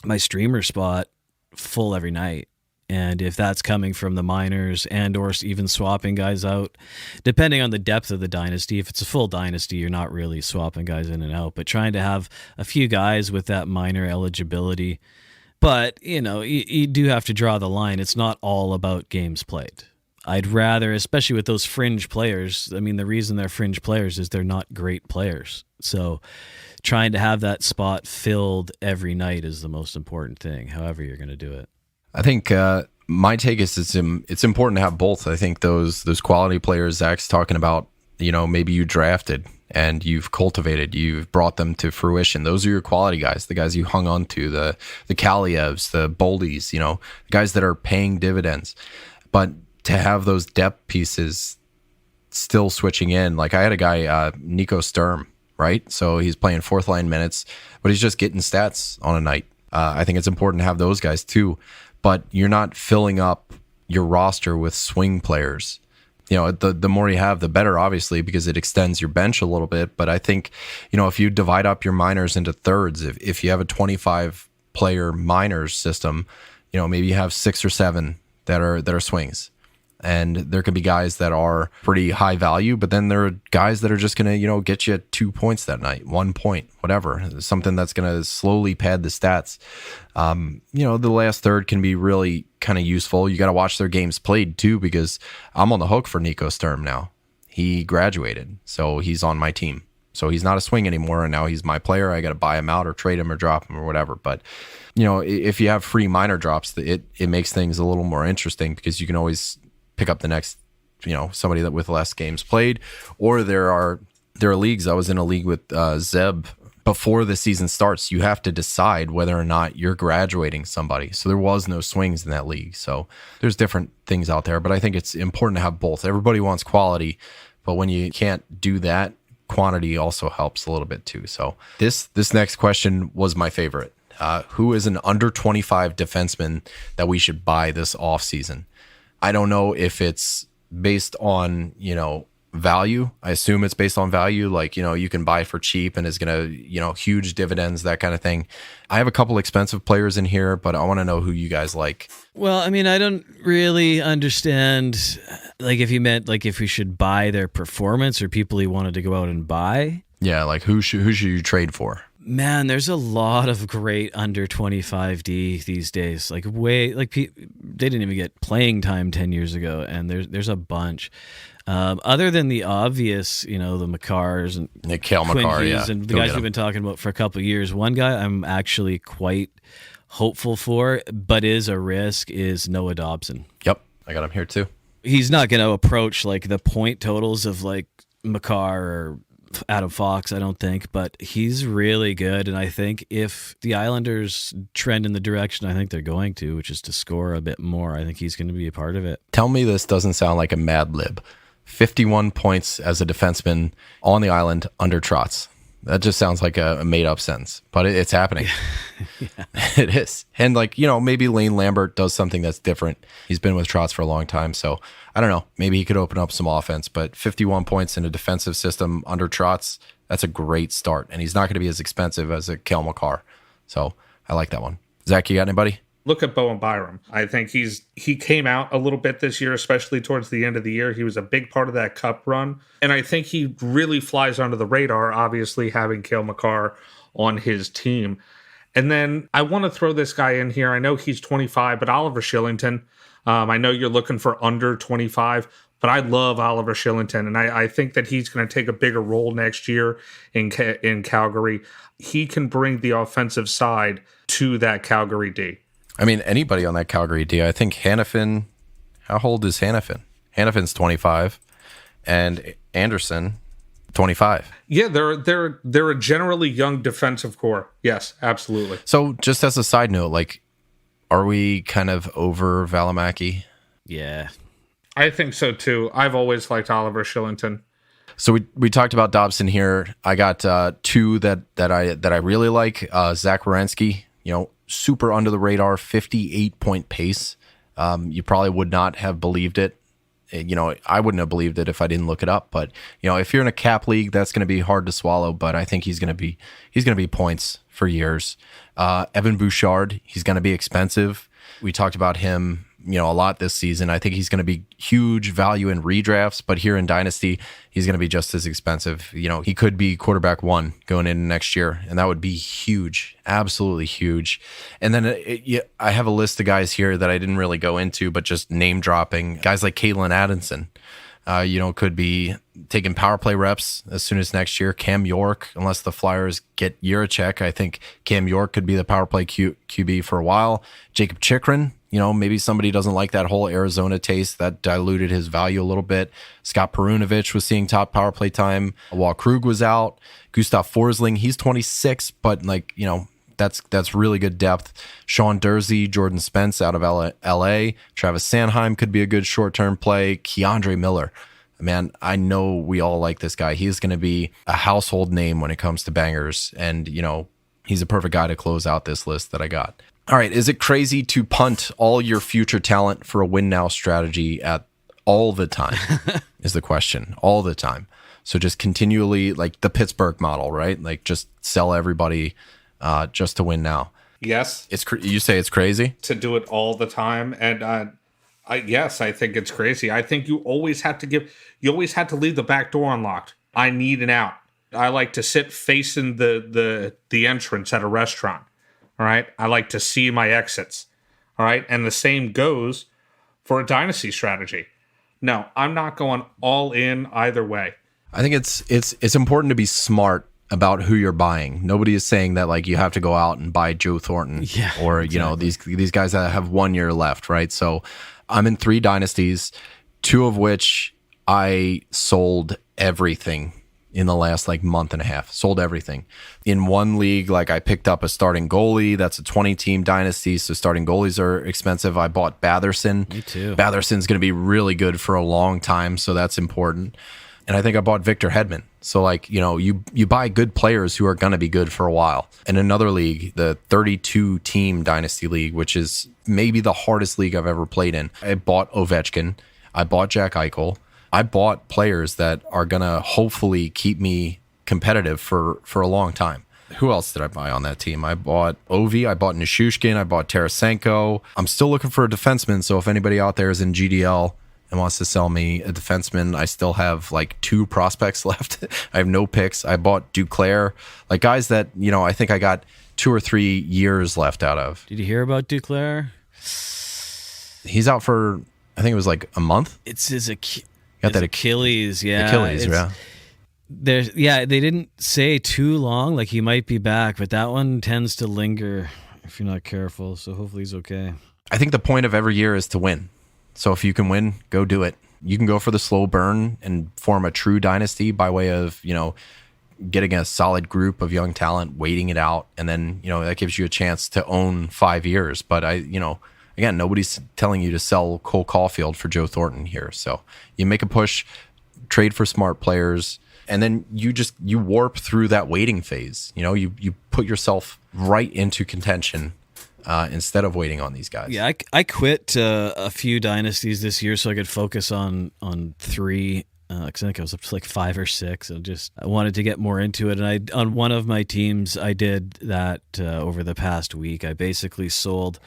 my streamer spot full every night. And if that's coming from the minors and or even swapping guys out, depending on the depth of the dynasty, if it's a full dynasty, you're not really swapping guys in and out, but trying to have a few guys with that minor eligibility. But, you do have to draw the line. It's not all about games played. I'd rather, especially with those fringe players, I mean, the reason they're fringe players is they're not great players. So trying to have that spot filled every night is the most important thing, however you're going to do it. I think my take is it's important to have both. I think those quality players Zach's talking about, maybe you drafted and you've cultivated, you've brought them to fruition. Those are your quality guys, the guys you hung on to, the Kalievs, the Boldies, the guys that are paying dividends. But to have those depth pieces still switching in. Like I had a guy, Nico Sturm, right? So he's playing fourth line minutes, but he's just getting stats on a night. I think it's important to have those guys too, but you're not filling up your roster with swing players. You know, the more you have, the better, obviously, because it extends your bench a little bit. But I think, you know, if you divide up your minors into thirds, if you have a 25 player minors system, you know, maybe you have 6 or 7 that are swings. And there could be guys that are pretty high value, but then there are guys that are just going to, you know, get you 2 points that night, 1 point, whatever, something that's going to slowly pad the stats. You know, the last third can be really kind of useful. You got to watch their games played too, because I'm on the hook for Nico Sturm now. He graduated, so he's on my team. So he's not a swing anymore, and now he's my player. I got to buy him out or trade him or drop him or whatever. But, you know, if you have free minor drops, it makes things a little more interesting, because you can always pick up the next, you know, somebody that with less games played. Or there are leagues. I was in a league with Zeb. Before the season starts, you have to decide whether or not you're graduating somebody. So there was no swings in that league. So there's different things out there, but I think it's important to have both. Everybody wants quality, but when you can't do that, quantity also helps a little bit too. So this next question was my favorite. Who is an under 25 defenseman that we should buy this offseason? I don't know if it's based on, you know, value. I assume it's based on value. Like, you know, you can buy for cheap and it's going to, you know, huge dividends, that kind of thing. I have a couple expensive players in here, but I want to know who you guys like. Well, I mean, I don't really understand, like, if you meant, like, if we should buy their performance or people he wanted to go out and buy. Yeah, like who should you trade for? Man, there's a lot of great under 25D these days. Like they didn't even get playing time 10 years ago, and there's a bunch. Other than the obvious, you know, the Makars and Cale Makar, yeah, and the guys we've been talking about for a couple of years. One guy I'm actually quite hopeful for, but is a risk, is Noah Dobson. Yep, I got him here too. He's not going to approach like the point totals of like Makar or Adam Fox, I don't think, but he's really good. And I think if the Islanders trend in the direction I think they're going to, which is to score a bit more, I think he's going to be a part of it. Tell me this doesn't sound like a Mad Lib. 51 points as a defenseman on the island under Trotz. That just sounds like a made-up sentence, but it's happening. Yeah. It is. And, like, you know, maybe Lane Lambert does something that's different. He's been with Trotz for a long time, so I don't know. Maybe he could open up some offense, but 51 points in a defensive system under Trotz, that's a great start. And he's not going to be as expensive as a Cale Makar. So I like that one. Zach, you got anybody? Look at Bowen Byram. I think he came out a little bit this year, especially towards the end of the year. He was a big part of that cup run. And I think he really flies under the radar, obviously having Cale Makar on his team. And then I want to throw this guy in here. I know he's 25, but Oliver Shillington. I know you're looking for under 25, but I love Oliver Shillington. And I think that he's going to take a bigger role next year in Calgary. He can bring the offensive side to that Calgary D. I mean, anybody on that Calgary D. I think Hannafin, how old is Hannafin? Hannafin's 25, and Anderson, 25. Yeah, they're a generally young defensive core. Yes, absolutely. So just as a side note, like, are we kind of over Valimaki? Yeah. I think so too. I've always liked Oliver Shillington. So we talked about Dobson here. I got two that I really like. Zach Werenski, you know, super under the radar, 58-point pace. You probably would not have believed it. You know, I wouldn't have believed it if I didn't look it up. But, you know, if you're in a cap league, that's going to be hard to swallow. But I think he's going to be points for years. Evan Bouchard, he's going to be expensive. We talked about him, you know, a lot this season. I think he's going to be huge value in redrafts, but here in Dynasty, he's going to be just as expensive. You know, he could be quarterback 1 going into next year, and that would be huge, absolutely huge. And then I have a list of guys here that I didn't really go into, but just name dropping guys like Caitlin Addison. You know, could be taking power play reps as soon as next year. Cam York, unless the Flyers get Jiricek, I think Cam York could be the power play QB for a while. Jacob Chikrin, you know, maybe somebody doesn't like that whole Arizona taste. That diluted his value a little bit. Scott Perunovich was seeing top power play time while Krug was out. Gustav Forsling, he's 26, but, like, you know, that's really good depth. Sean Dursey, Jordan Spence out of LA. Travis Sanheim could be a good short-term play. Keandre Miller. Man, I know we all like this guy. He's going to be a household name when it comes to bangers. And, he's a perfect guy to close out this list that I got. All right. Is it crazy to punt all your future talent for a win now strategy at all the time is the question. All the time. So just continually, like the Pittsburgh model, right? Like just sell everybody just to win now. Yes. You say it's crazy? To do it all the time. And yes, I think it's crazy. I think you always have to leave the back door unlocked. I need an out. I like to sit facing the entrance at a restaurant. All right. I like to see my exits. All right. And the same goes for a dynasty strategy. No, I'm not going all in either way. I think it's important to be smart about who you're buying. Nobody is saying that like you have to go out and buy Joe Thornton or exactly. These guys that have 1 year left, right? So I'm in 3 dynasties, 2 of which I sold everything in the last like month and a half. Sold everything. In one league, like I picked up a starting goalie. That's a 20-team dynasty, so starting goalies are expensive. I bought Batherson. Me too. Batherson's going to be really good for a long time, so that's important. And I think I bought Victor Hedman. So like, you buy good players who are going to be good for a while. In another league, the 32-team dynasty league, which is maybe the hardest league I've ever played in, I bought Ovechkin. I bought Jack Eichel. I bought players that are going to hopefully keep me competitive for a long time. Who else did I buy on that team? I bought Ovi, I bought Nishushkin, I bought Tarasenko. I'm still looking for a defenseman, so if anybody out there is in GDL and wants to sell me a defenseman, I still have like 2 prospects left. I have no picks. I bought Duclair, like guys that, I think I got 2 or 3 years left out of. Did you hear about Duclair? He's out for, I think it was like a month. It's his Got that Achilles, yeah. Achilles, yeah. They didn't say too long, like he might be back, but that one tends to linger if you're not careful. So hopefully he's okay. I think the point of every year is to win. So if you can win, go do it. You can go for the slow burn and form a true dynasty by way of, getting a solid group of young talent, waiting it out, and then, that gives you a chance to own 5 years. But again, nobody's telling you to sell Cole Caulfield for Joe Thornton here. So you make a push, trade for smart players, and then you warp through that waiting phase. You put yourself right into contention instead of waiting on these guys. Yeah, I quit a few dynasties this year so I could focus on 3. Because I think I was up to like 5 or 6, and I wanted to get more into it. And on one of my teams, I did that over the past week. I basically sold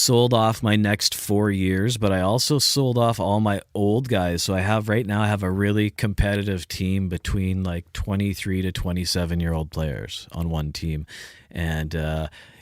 off my next 4 years, but I also sold off all my old guys. So I have a really competitive team between like 23 to 27-year-old players on one team. And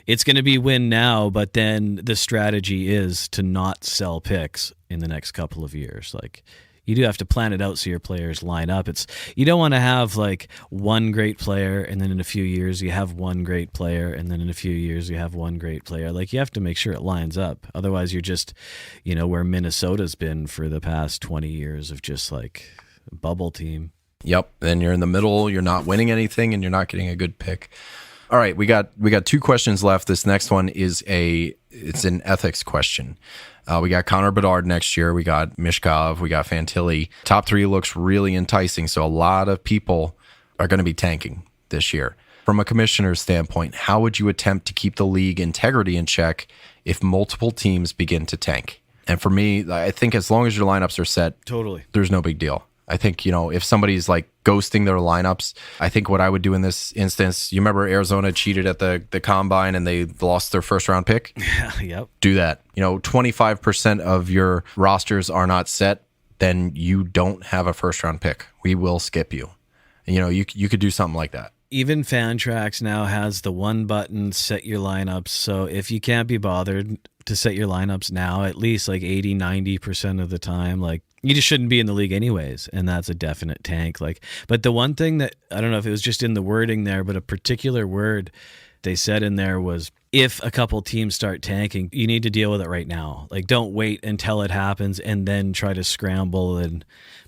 it's going to be win now, but then the strategy is to not sell picks in the next couple of years. Like, you do have to plan it out so your players line up. You don't want to have like one great player and then in a few years you have one great player and then in a few years you have one great player. Like, you have to make sure it lines up. Otherwise you're just, where Minnesota's been for the past 20 years of just like a bubble team. Yep. Then you're in the middle, you're not winning anything and you're not getting a good pick. All right, we got 2 questions left. This next one is it's an ethics question. We got Connor Bedard next year. We got Mishkov. We got Fantilli. Top 3 looks really enticing. So a lot of people are going to be tanking this year. From a commissioner's standpoint, how would you attempt to keep the league integrity in check if multiple teams begin to tank? And for me, I think as long as your lineups are set, totally, there's no big deal. I think, if somebody's like ghosting their lineups, I think what I would do in this instance, you remember Arizona cheated at the combine and they lost their first round pick? Yep. Do that. 25% of your rosters are not set, then you don't have a first round pick. We will skip you. And, you could do something like that. Even Fantrax now has the one button, set your lineups. So if you can't be bothered to set your lineups now, at least like 80, 90% of the time, like, you just shouldn't be in the league anyways. And that's a definite tank. Like, but the one thing that, I don't know if it was just in the wording there, but a particular word they said in there was if a couple teams start tanking, you need to deal with it right now. Like, don't wait until it happens and then try to scramble.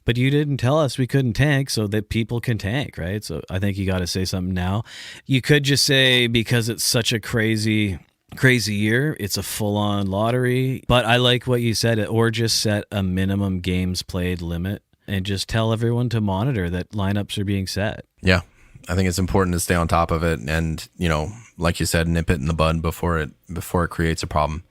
But you didn't tell us we couldn't tank so that people can tank, right? So I think you got to say something now. You could just say, because it's such a crazy year, it's a full-on lottery. But I like what you said, or just set a minimum games played limit and just tell everyone to monitor that lineups are being set. Yeah. I think it's important to stay on top of it and, like you said, nip it in the bud before it creates a problem.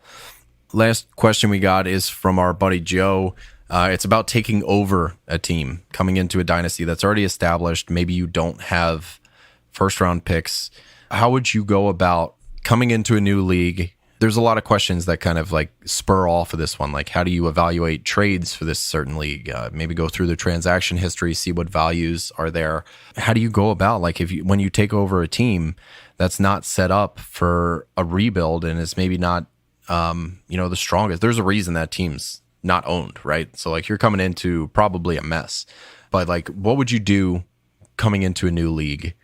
Last question we got is from our buddy Joe. It's about taking over a team, coming into a dynasty that's already established. Maybe you don't have first-round picks. How would you go about coming into a new league? There's a lot of questions that kind of like spur off of this one. Like, how do you evaluate trades for this certain league? Maybe go through the transaction history, see what values are there. How do you go about, like, when you take over a team that's not set up for a rebuild and is maybe not, the strongest? There's a reason that team's not owned, right? So like, you're coming into probably a mess, but like, what would you do coming into a new league?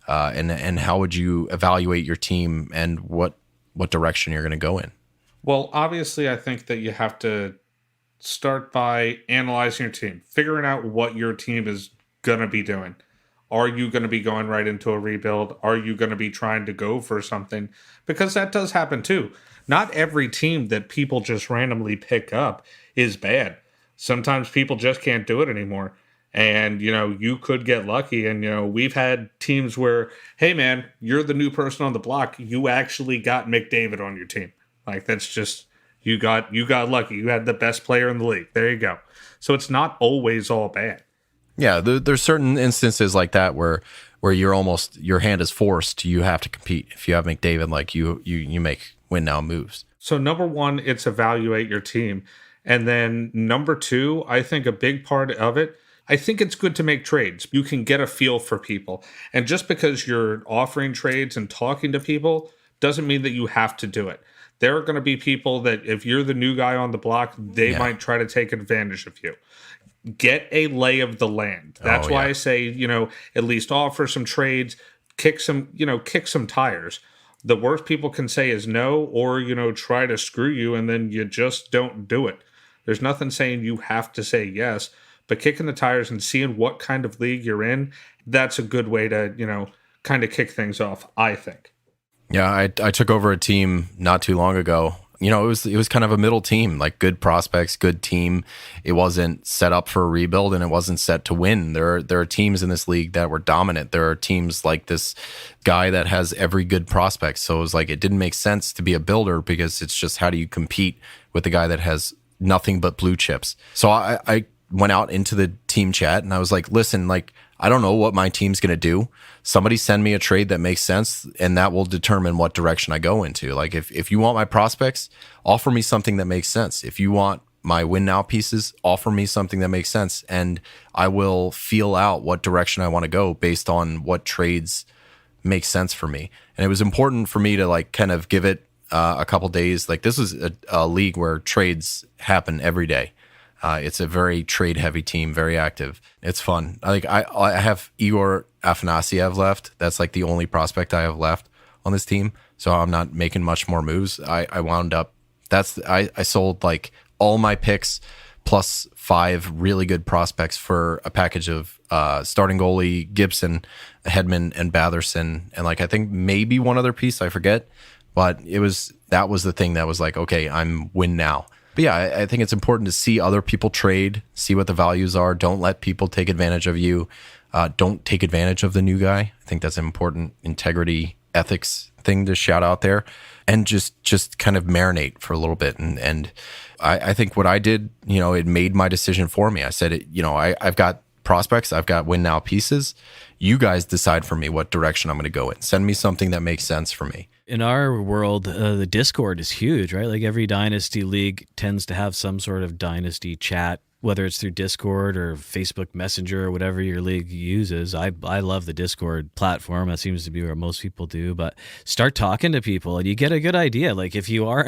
And how would you evaluate your team and what direction you're going to go in? Well, obviously, I think that you have to start by analyzing your team, figuring out what your team is going to be doing. Are you going to be going right into a rebuild? Are you going to be trying to go for something? Because that does happen too. Not every team that people just randomly pick up is bad. Sometimes people just can't do it anymore. And, you could get lucky. And, we've had teams where, hey, man, you're the new person on the block. You actually got McDavid on your team. Like, that's just, you got lucky. You had the best player in the league. There you go. So it's not always all bad. Yeah, there's certain instances like that where your hand is forced. You have to compete. If you have McDavid, like you make win now moves. So number one, it's evaluate your team. And then number two, I think a big part of it, I think it's good to make trades. You can get a feel for people. And just because you're offering trades and talking to people doesn't mean that you have to do it. There are going to be people that if you're the new guy on the block, they might try to take advantage of you. Get a lay of the land. That's why I say, at least offer some trades, kick some tires. The worst people can say is no, or, try to screw you, and then you just don't do it. There's nothing saying you have to say yes. But kicking the tires and seeing what kind of league you're in, that's a good way to, kind of kick things off, I think. Yeah, I took over a team not too long ago. It was kind of a middle team, like good prospects, good team. It wasn't set up for a rebuild and it wasn't set to win. There are teams in this league that were dominant. There are teams like this guy that has every good prospect. So it was like, it didn't make sense to be a builder because it's just, how do you compete with the guy that has nothing but blue chips? So I went out into the team chat and I was like, listen, like, I don't know what my team's going to do. Somebody send me a trade that makes sense and that will determine what direction I go into. Like, if you want my prospects, offer me something that makes sense. If you want my win now pieces, offer me something that makes sense. And I will feel out what direction I want to go based on what trades make sense for me. And it was important for me to like kind of give it a couple days. Like, this is a league where trades happen every day. It's a very trade-heavy team, very active. It's fun. I have Igor Afanasyev left. That's like the only prospect I have left on this team. So I'm not making much more moves. I wound up. I sold like all my picks plus 5 really good prospects for a package of starting goalie Gibson, Hedman, and Batherson, and like I think maybe one other piece, I forget. But that was the thing that was like, okay, I'm win now. But yeah, I think it's important to see other people trade, see what the values are. Don't let people take advantage of you. Don't take advantage of the new guy. I think that's an important integrity, ethics thing to shout out there. And just kind of marinate for a little bit. And I think what I did, it made my decision for me. I said, I've got prospects. I've got win now pieces. You guys decide for me what direction I'm going to go in. Send me something that makes sense for me. In our world, the Discord is huge, right? Like every dynasty league tends to have some sort of dynasty chat, whether it's through Discord or Facebook Messenger or whatever your league uses. I love the Discord platform. That seems to be where most people do. But start talking to people and you get a good idea. Like if you are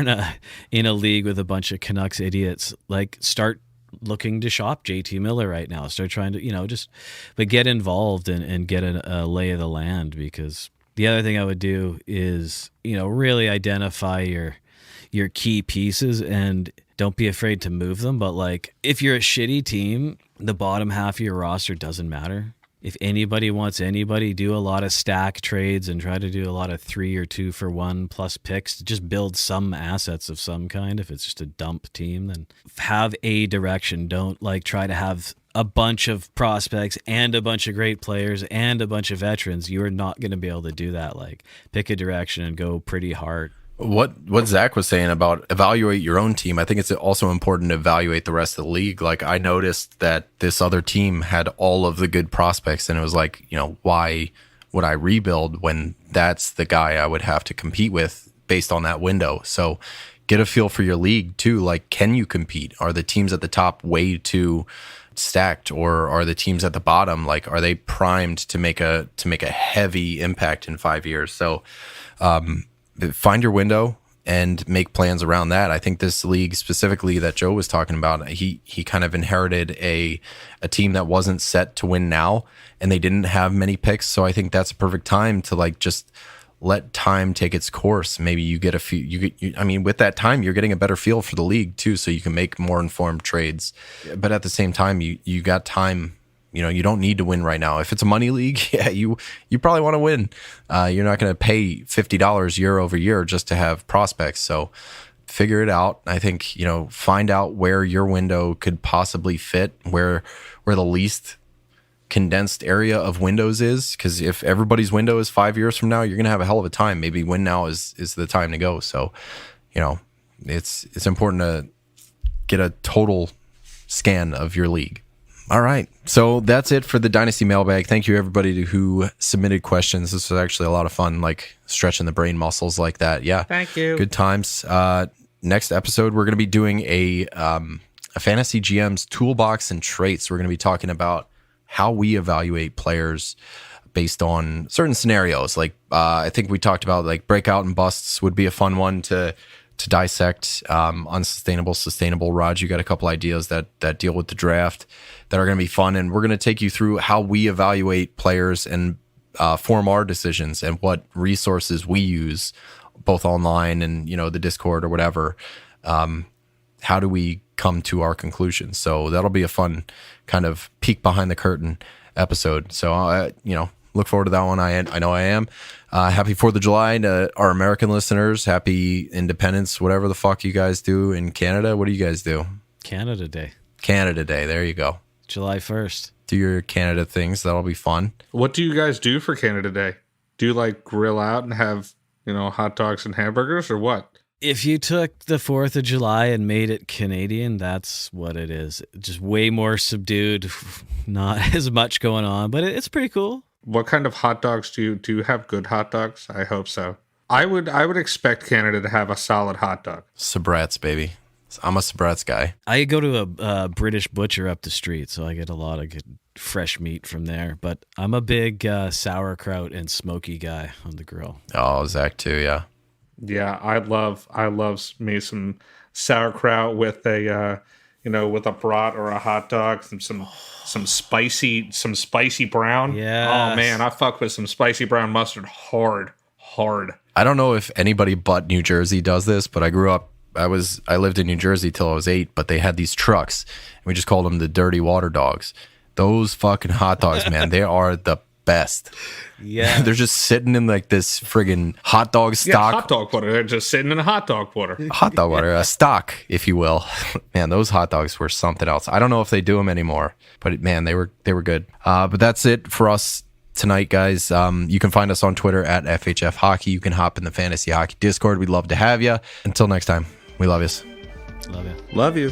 in a league with a bunch of Canucks idiots, like start looking to shop JT Miller right now. Start trying to, but get involved and get a lay of the land, because The other thing I would do is, really identify your key pieces and don't be afraid to move them. But like, if you're a shitty team, the bottom half of your roster doesn't matter. If anybody wants anybody, do a lot of stack trades and try to do a lot of 3 or 2 for 1 plus picks to just build some assets of some kind. If it's just a dump team, then have a direction. Don't like try to have a bunch of prospects and a bunch of great players and a bunch of veterans. You are not going to be able to do that. Like, pick a direction and go pretty hard. What Zach was saying about evaluate your own team, I think it's also important to evaluate the rest of the league. Like, I noticed that this other team had all of the good prospects, and it was like, why would I rebuild when that's the guy I would have to compete with based on that window? So get a feel for your league too. Like, can you compete? Are the teams at the top way too stacked, or are the teams at the bottom, like, are they primed to make a heavy impact in 5 years? So find your window and make plans around that. I think this league specifically that Joe was talking about, he kind of inherited a team that wasn't set to win now, and they didn't have many picks. So I think that's a perfect time to like just let time take its course. Maybe you get a few. With that time, you're getting a better feel for the league too, so you can make more informed trades. But at the same time, you got time. You don't need to win right now. If it's a money league, yeah, you probably want to win. You're not going to pay $50 year over year just to have prospects. So figure it out. I think, find out where your window could possibly fit, where the least condensed area of windows is. Because if everybody's window is 5 years from now, you're going to have a hell of a time. Maybe win now is the time to go. So, it's important to get a total scan of your league. All right. So that's it for the Dynasty Mailbag. Thank you, everybody who submitted questions. This was actually a lot of fun, like stretching the brain muscles like that. Yeah. Thank you. Good times. Next episode, we're going to be doing a Fantasy GM's toolbox and traits. We're going to be talking about how we evaluate players based on certain scenarios. Like, I think we talked about like breakout and busts would be a fun one to dissect. Unsustainable, sustainable. Raj, you got a couple ideas that deal with the draft that are going to be fun, and we're going to take you through how we evaluate players and form our decisions and what resources we use, both online and the Discord or whatever. How do we come to our conclusions? So that'll be a fun kind of peek behind the curtain episode. So look forward to that one. I know I am. Happy 4th of July to our American listeners. Happy Independence, whatever the fuck you guys do in Canada. What do you guys do? Canada Day. Canada Day. There you go. July 1st. Do your Canada things. That'll be fun. What do you guys do for Canada Day? Do you like grill out and have, hot dogs and hamburgers, or what? If you took the 4th of July and made it Canadian, that's what it is. Just way more subdued, not as much going on, but it's pretty cool. What kind of hot dogs do you have? Good hot dogs? I hope so. I would expect Canada to have a solid hot dog. Sabrats, baby. I'm a Sabrats guy. I go to a British butcher up the street, so I get a lot of good fresh meat from there. But I'm a big sauerkraut and smoky guy on the grill. Oh, Zach too, yeah. Yeah, I love me some sauerkraut with a with a brat or a hot dog, some spicy brown. Yeah. Oh man, I fuck with some spicy brown mustard hard. I don't know if anybody but New Jersey does this, but I lived in New Jersey till I was 8, but they had these trucks, and we just called them the dirty water dogs. Those fucking hot dogs, man, they are the best. Yeah. They're just sitting in like this friggin' hot dog stock. Yeah, hot dog water. They're just sitting in a hot dog water. Hot dog water, a stock, if you will. Man, those hot dogs were something else. I don't know if they do them anymore, but man, they were good. But that's it for us tonight, guys. You can find us on Twitter at FHF Hockey. You can hop in the Fantasy Hockey Discord. We'd love to have you. Until next time, we love you. Love you. Love you.